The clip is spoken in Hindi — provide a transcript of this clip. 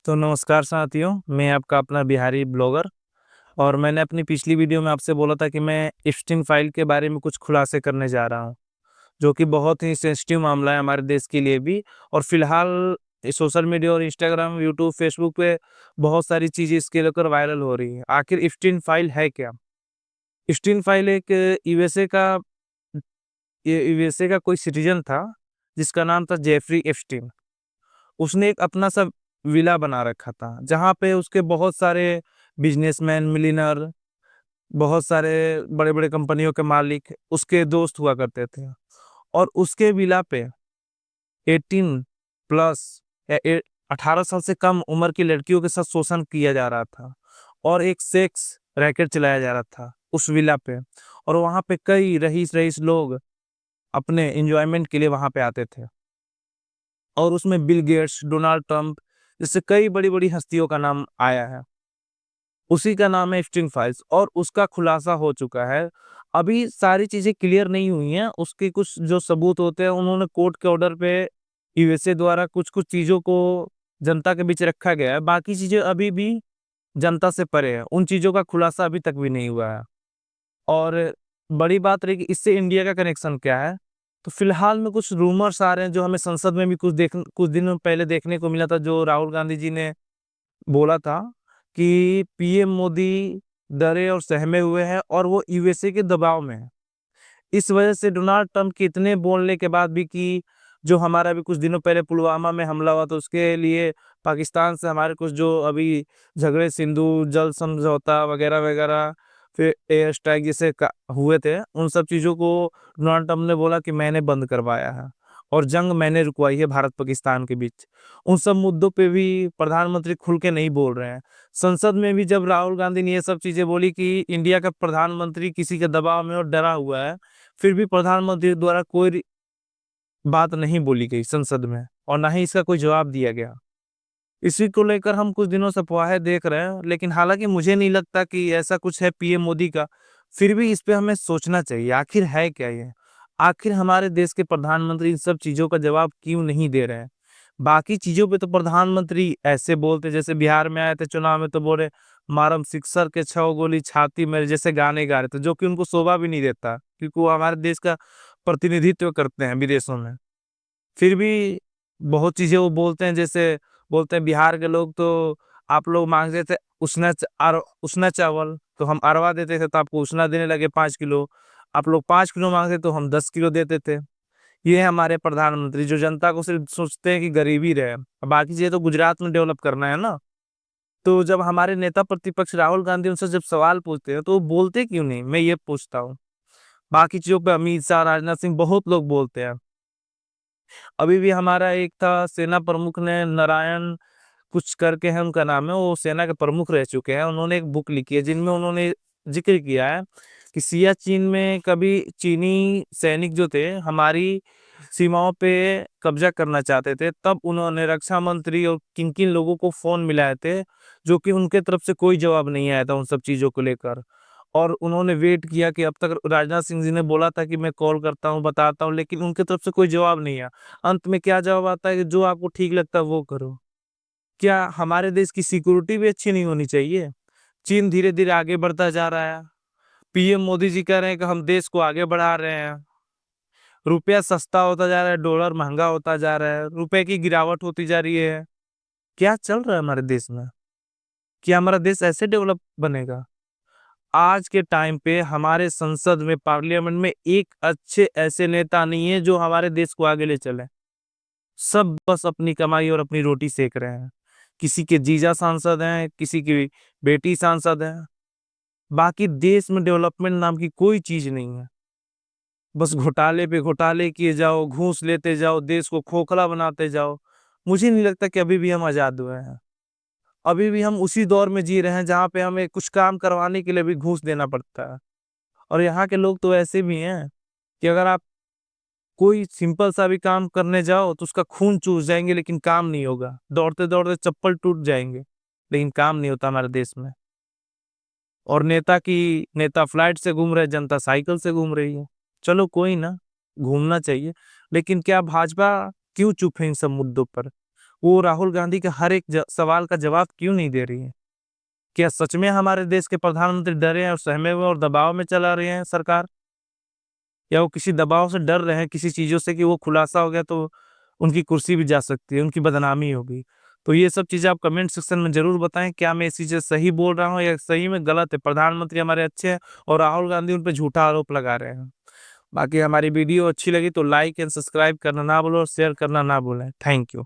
तो नमस्कार साथियों, मैं आपका अपना बिहारी ब्लॉगर। और मैंने अपनी पिछली वीडियो में आपसे बोला था कि मैं इप्स्टीन फाइल के बारे में कुछ खुलासे करने जा रहा हूं, जो कि बहुत ही सेंसिटिव मामला है हमारे देश के लिए भी। और फिलहाल सोशल मीडिया और इंस्टाग्राम, यूट्यूब, फेसबुक पे बहुत सारी चीजें इसके लेकर वायरल हो रही है। आखिर इप्स्टीन फाइल है क्या? इप्स्टीन फाइल एक यूएसए का यूएसए का कोई सिटीजन था, जिसका नाम था जेफरी एप्स्टीन। उसने एक अपना सा विला बना रखा था, जहाँ पे उसके बहुत सारे बिजनेसमैन, मिलियनर, बहुत सारे बड़े बड़े कंपनियों के मालिक उसके दोस्त हुआ करते थे। और उसके विला पे 18 प्लस या 18 साल से कम उम्र की लड़कियों के साथ शोषण किया जा रहा था, और एक सेक्स रैकेट चलाया जा रहा था उस विला पे। और वहां पे कई रईस रईस लोग अपने एंजॉयमेंट के लिए वहां पे आते थे। और उसमें बिल गेट्स, डोनाल्ड ट्रंप जैसे कई बड़ी बड़ी हस्तियों का नाम आया है। उसी का नाम है एप्स्टीन फाइल्स, और उसका खुलासा हो चुका है। अभी सारी चीजें क्लियर नहीं हुई हैं। उसके कुछ जो सबूत होते हैं, उन्होंने कोर्ट के ऑर्डर पे यूएसए द्वारा कुछ कुछ चीजों को जनता के बीच रखा गया है। बाकी चीजें अभी भी जनता से परे है, उन चीजों का खुलासा अभी तक भी नहीं हुआ है। और बड़ी बात रही कि इससे इंडिया का कनेक्शन क्या है। तो फिलहाल में कुछ रूमर्स आ रहे हैं, जो हमें संसद में भी कुछ दिनों पहले देखने को मिला था, जो राहुल गांधी जी ने बोला था कि पीएम मोदी डरे और सहमे हुए हैं, और वो यूएसए के दबाव में है। इस वजह से डोनाल्ड ट्रंप के इतने बोलने के बाद भी कि जो हमारा भी कुछ दिनों पहले पुलवामा में हमला हुआ, तो उसके लिए पाकिस्तान से हमारे कुछ जो अभी झगड़े, सिंधु जल समझौता वगैरह वगैरह, फिर एयर स्ट्राइक जैसे हुए थे, उन सब चीजों को डोनाल्ड ट्रंप ने बोला कि मैंने बंद करवाया है, और जंग मैंने रुकवाई है भारत पाकिस्तान के बीच। उन सब मुद्दों पे भी प्रधानमंत्री खुल के नहीं बोल रहे हैं। संसद में भी जब राहुल गांधी ने ये सब चीजें बोली कि इंडिया का प्रधानमंत्री किसी के दबाव में और डरा हुआ है, फिर भी प्रधानमंत्री द्वारा कोई बात नहीं बोली गई संसद में, और ना ही इसका कोई जवाब दिया गया। इसी को लेकर हम कुछ दिनों से अफवाहें देख रहे हैं, लेकिन हालांकि मुझे नहीं लगता कि ऐसा कुछ है पीएम मोदी का। फिर भी इस पे हमें सोचना चाहिए, आखिर है क्या ये। आखिर हमारे देश के प्रधानमंत्री इन सब चीजों का जवाब क्यों नहीं दे रहे हैं। बाकी चीजों पे तो प्रधानमंत्री ऐसे बोलते, जैसे बिहार में आए थे चुनाव में तो बोले मारम सिक्सर के 6 गोली छाती में, जैसे गाने गा रहे थे, जो कि उनको शोभा भी नहीं देता, क्योंकि वो हमारे देश का प्रतिनिधित्व करते हैं विदेशों में। फिर भी बहुत चीजें वो बोलते हैं, जैसे बोलते हैं बिहार के लोग तो आप लोग मांगते थे उसना चावल, तो हम अरवा देते थे, तो आपको उसना देने लगे 5 किलो। आप लोग 5 किलो मांगते तो हम 10 किलो देते थे। ये है हमारे प्रधानमंत्री, जो जनता को सिर्फ सोचते हैं कि गरीबी रहे, बाकी चीजें तो गुजरात में डेवलप करना है ना। तो जब हमारे नेता प्रतिपक्ष राहुल गांधी उनसे जब सवाल पूछते हैं, तो वो बोलते क्यों नहीं, मैं ये पूछता हूँ। बाकी चीजों पे अमित शाह, राजनाथ सिंह, बहुत लोग बोलते हैं। अभी भी हमारा एक था सेना प्रमुख ने, नारायण कुछ करके है उनका नाम है, वो सेना के प्रमुख रह चुके हैं। उन्होंने एक बुक लिखी है, जिनमें उन्होंने जिक्र किया है कि सियाचिन में कभी चीनी सैनिक जो थे हमारी सीमाओं पे कब्जा करना चाहते थे, तब उन्होंने रक्षा मंत्री और किन किन लोगों को फोन मिलाए थे, जो कि उनके तरफ से कोई जवाब नहीं आया था उन सब चीजों को लेकर। और उन्होंने वेट किया कि अब तक राजनाथ सिंह जी ने बोला था कि मैं कॉल करता हूँ, बताता हूँ, लेकिन उनके तरफ से कोई जवाब नहीं आया। अंत में क्या जवाब आता है कि जो आपको ठीक लगता है वो करो। क्या हमारे देश की सिक्योरिटी भी अच्छी नहीं होनी चाहिए? चीन धीरे धीरे आगे बढ़ता जा रहा है। पीएम मोदी जी कह रहे हैं कि हम देश को आगे बढ़ा रहे हैं। रुपया सस्ता होता जा रहा है, डॉलर महंगा होता जा रहा है, रुपए की गिरावट होती जा रही है। क्या चल रहा है हमारे देश में? क्या हमारा देश ऐसे डेवलप बनेगा? आज के टाइम पे हमारे संसद में, पार्लियामेंट में एक अच्छे ऐसे नेता नहीं है जो हमारे देश को आगे ले चले। सब बस अपनी कमाई और अपनी रोटी सेक रहे हैं। किसी के जीजा सांसद हैं, किसी की बेटी सांसद है। बाकी देश में डेवलपमेंट नाम की कोई चीज नहीं है। बस घोटाले पे घोटाले किए जाओ, घूस लेते जाओ, देश को खोखला बनाते जाओ। मुझे नहीं लगता कि अभी भी हम आजाद हुए हैं। अभी भी हम उसी दौर में जी रहे हैं, जहाँ पे हमें कुछ काम करवाने के लिए भी घूस देना पड़ता है। और यहाँ के लोग तो ऐसे भी हैं कि अगर आप कोई सिंपल सा भी काम करने जाओ तो उसका खून चूस जाएंगे, लेकिन काम नहीं होगा। दौड़ते दौड़ते चप्पल टूट जाएंगे, लेकिन काम नहीं होता हमारे देश में। और नेता फ्लाइट से घूम रहे, जनता साइकिल से घूम रही है। चलो कोई ना, घूमना चाहिए। लेकिन क्या भाजपा क्यों चुप है इन सब मुद्दों पर? वो राहुल गांधी के हर एक सवाल का जवाब क्यों नहीं दे रही है? क्या सच में हमारे देश के प्रधानमंत्री डरे हैं और सहमे हुए और दबाव में चला रहे हैं सरकार, या वो किसी दबाव से डर रहे हैं किसी चीजों से कि वो खुलासा हो गया तो उनकी कुर्सी भी जा सकती है, उनकी बदनामी होगी? तो ये सब चीजें आप कमेंट सेक्शन में जरूर बताएं, क्या मैं इस चीजें सही बोल रहा हूँ या सही में गलत है? प्रधानमंत्री हमारे अच्छे हैं और राहुल गांधी उन पे झूठा आरोप लगा रहे हैं। बाकी हमारी वीडियो अच्छी लगी तो लाइक एंड सब्सक्राइब करना ना भूलो और शेयर करना ना भूलें। Thank you.